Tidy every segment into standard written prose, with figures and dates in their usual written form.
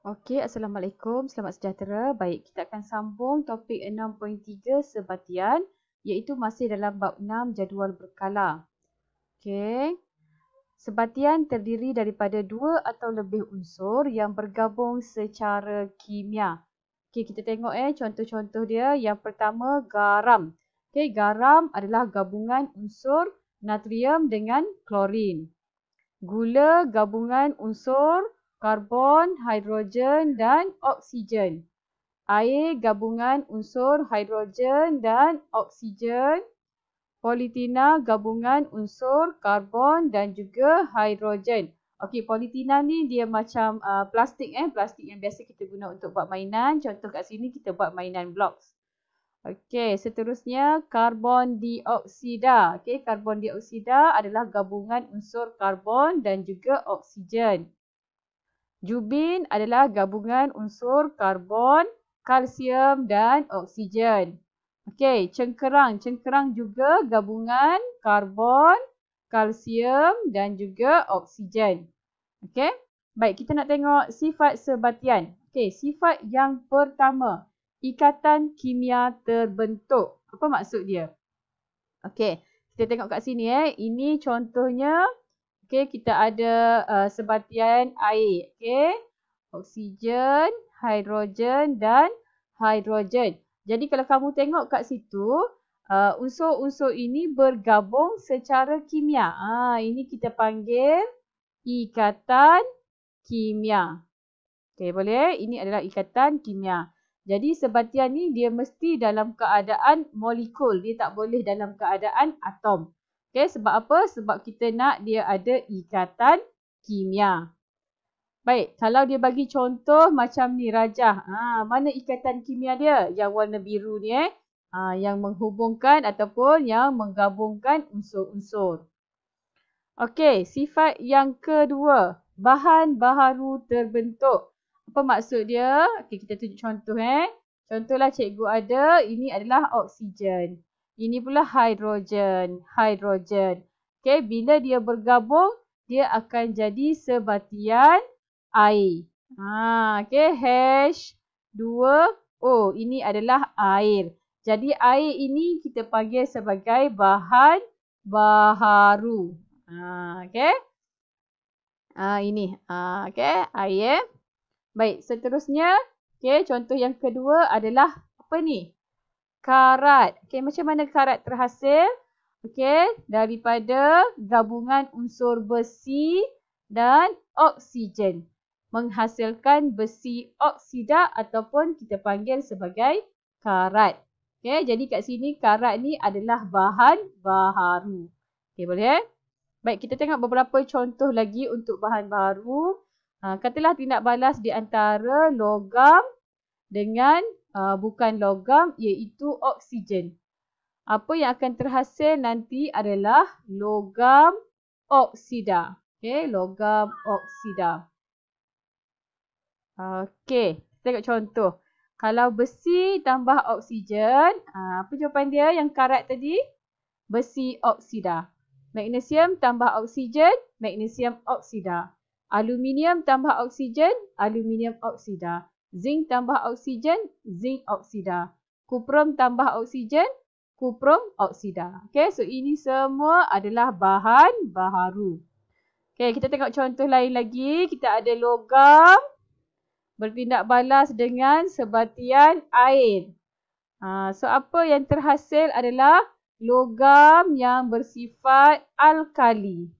Okey, Assalamualaikum. Selamat sejahtera. Baik, kita akan sambung topik 6.3 sebatian iaitu masih dalam bab 6 jadual berkala. Okey. Sebatian terdiri daripada dua atau lebih unsur yang bergabung secara kimia. Okey, kita tengok contoh-contoh dia. Yang pertama, garam. Okey, garam adalah gabungan unsur natrium dengan klorin. Gula gabungan unsur karbon, hidrogen dan oksigen. Air gabungan unsur hidrogen dan oksigen. Politina gabungan unsur karbon dan juga hidrogen. Okey, politina ni dia macam plastik plastik yang biasa kita guna untuk buat mainan. Contoh kat sini kita buat mainan blocks. Okey, seterusnya karbon dioksida. Okey, karbon dioksida adalah gabungan unsur karbon dan juga oksigen. Jubin adalah gabungan unsur karbon, kalsium dan oksigen. Okey, cengkerang. Cengkerang juga gabungan karbon, kalsium dan juga oksigen. Okey. Baik, kita nak tengok sifat sebatian. Okey, sifat yang pertama, ikatan kimia terbentuk. Apa maksud dia? Okey, kita tengok kat sini Ini contohnya. Okey, kita ada sebatian air. Okey, oksigen, hidrogen dan hidrogen. Jadi kalau kamu tengok kat situ, unsur-unsur ini bergabung secara kimia. Ini kita panggil ikatan kimia. Okey, boleh? Ini adalah ikatan kimia. Jadi sebatian ni dia mesti dalam keadaan molekul. Dia tak boleh dalam keadaan atom. Okey, sebab apa? Sebab kita nak dia ada ikatan kimia. Baik, kalau dia bagi contoh macam ni rajah. Mana ikatan kimia dia? Yang warna biru ni yang menghubungkan ataupun yang menggabungkan unsur-unsur. Okey, sifat yang kedua, bahan baharu terbentuk. Apa maksud dia? Okey, kita tunjuk contoh Contohlah cikgu ada, ini adalah oksigen. Ini pula hidrogen. Okey, bila dia bergabung, dia akan jadi sebatian air. Okey, H2O. Ini adalah air. Jadi air ini kita panggil sebagai bahan baharu. Okey. Ini. Okey, air. Baik, seterusnya. Okey, contoh yang kedua adalah apa ni? Karat. Okey, macam mana karat terhasil? Okey, daripada gabungan unsur besi dan oksigen. Menghasilkan besi oksida ataupun kita panggil sebagai karat. Okey, jadi kat sini karat ni adalah bahan baharu. Okey, boleh? Baik, kita tengok beberapa contoh lagi untuk bahan baharu. Katalah tindak balas di antara logam dengan bukan logam iaitu oksigen. Apa yang akan terhasil nanti adalah logam oksida. Okey, logam oksida. Okey, kita tengok contoh. Kalau besi tambah oksigen, apa jawapan dia yang karat tadi? Besi oksida. Magnesium tambah oksigen, magnesium oksida. Aluminium tambah oksigen, aluminium oksida. Zinc tambah oksigen, zinc oksida. Kuprum tambah oksigen, kuprum oksida. Okey, so ini semua adalah bahan baharu. Okey, kita tengok contoh lain lagi. Kita ada logam bertindak balas dengan sebatian air. So apa yang terhasil adalah logam yang bersifat alkali.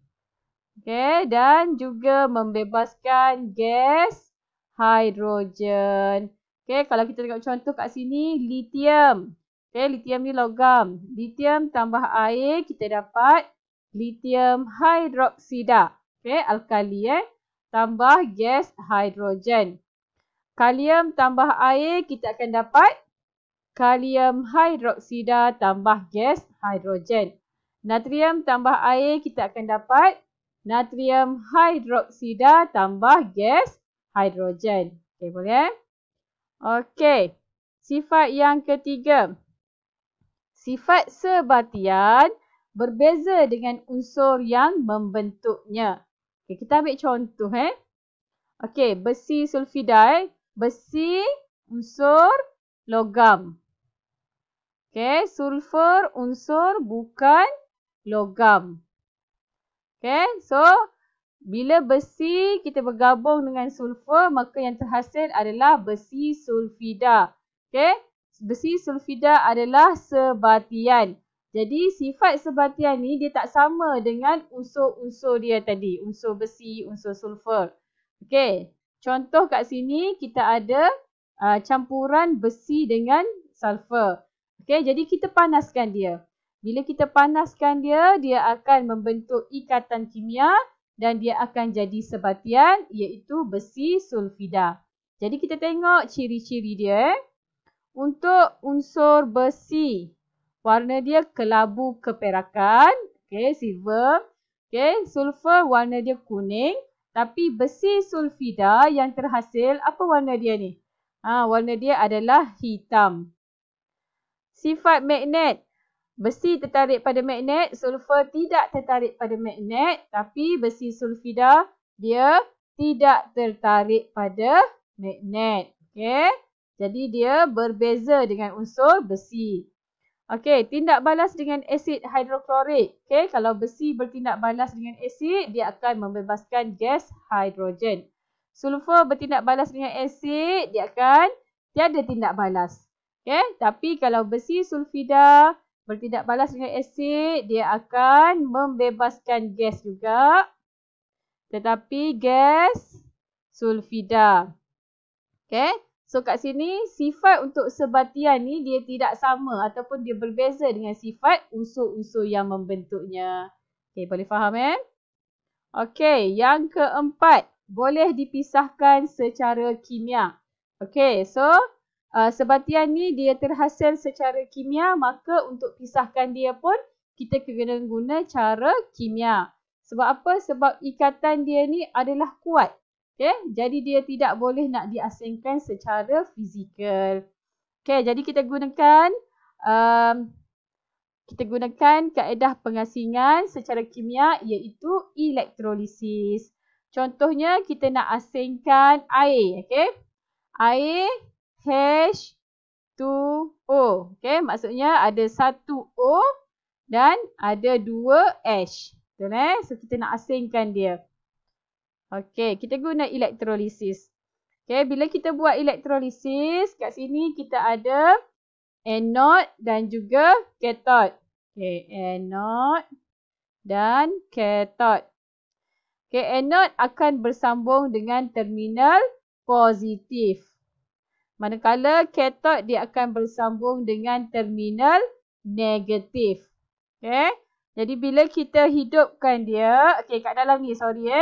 Okey, dan juga membebaskan gas hidrogen. Okey, kalau kita tengok contoh kat sini, litium. Okey, litium ni logam. Litium tambah air, kita dapat litium hidroksida. Okey, alkali tambah gas hidrogen. Kalium tambah air, kita akan dapat kalium hidroksida tambah gas hidrogen. Natrium tambah air, kita akan dapat natrium hidroksida tambah gas hidrogen. Okey, boleh? Okey, sifat yang ketiga. Sifat sebatian berbeza dengan unsur yang membentuknya. Okey, kita ambil contoh Okey, besi sulfida. Besi unsur logam. Okey, sulfur unsur bukan logam. Okey, so bila besi kita bergabung dengan sulfur, maka yang terhasil adalah besi sulfida. Okey, besi sulfida adalah sebatian. Jadi sifat sebatian ni dia tak sama dengan unsur-unsur dia tadi. Unsur besi, unsur sulfur. Okey, contoh kat sini kita ada campuran besi dengan sulfur. Okey, jadi kita panaskan dia. Bila kita panaskan dia, dia akan membentuk ikatan kimia dan dia akan jadi sebatian iaitu besi sulfida. Jadi kita tengok ciri-ciri dia. Untuk unsur besi, warna dia kelabu keperakan, okey, silver. Okey, sulfur warna dia kuning, tapi besi sulfida yang terhasil apa warna dia ni? Warna dia adalah hitam. Sifat magnet. Besi tertarik pada magnet, sulfur tidak tertarik pada magnet, tapi besi sulfida dia tidak tertarik pada magnet. Okey. Jadi dia berbeza dengan unsur besi. Okey, tindak balas dengan asid hidroklorik. Okey, kalau besi bertindak balas dengan asid, dia akan membebaskan gas hidrogen. Sulfur bertindak balas dengan asid, dia akan tiada tindak balas. Okey, tapi kalau besi sulfida bertindak balas dengan asid, dia akan membebaskan gas juga. Tetapi gas sulfida. Okey. So kat sini sifat untuk sebatian ni dia tidak sama ataupun dia berbeza dengan sifat unsur-unsur yang membentuknya. Okey, boleh faham Okey, yang keempat, boleh dipisahkan secara kimia. Okey, so sebatian ni dia terhasil secara kimia, maka untuk pisahkan dia pun kita kena guna cara kimia. Sebab apa? Sebab ikatan dia ni adalah kuat. Okay, jadi dia tidak boleh nak diasingkan secara fizikal. Okay, jadi kita gunakan kaedah pengasingan secara kimia iaitu elektrolisis. Contohnya kita nak asingkan air, okay? Air H2O. Okay, maksudnya ada satu O dan ada dua H. Betul So kita nak asingkan dia. Okey, kita guna elektrolisis. Okey, bila kita buat elektrolisis, kat sini kita ada anode dan juga kathod. Okey, anode dan kathod. Okey, anode akan bersambung dengan terminal positif. Manakala kathod dia akan bersambung dengan terminal negatif. Okey. Jadi bila kita hidupkan dia, okey kat dalam ni,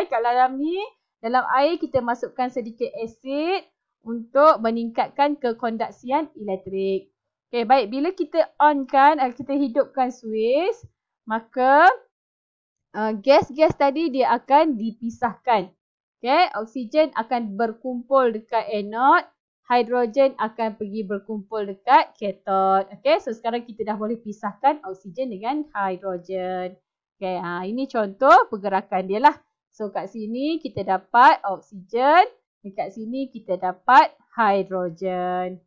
kat dalam ni, dalam air kita masukkan sedikit asid untuk meningkatkan kekondaksian elektrik. Okey, baik, bila kita onkan, kita hidupkan switch, maka gas-gas tadi dia akan dipisahkan. Okey, oksigen akan berkumpul dekat anode, hidrogen akan pergi berkumpul dekat kathod. Okey, so sekarang kita dah boleh pisahkan oksigen dengan hidrogen. Okey, ini contoh pergerakan dia lah. So kat sini kita dapat oksigen, dekat sini kita dapat hidrogen.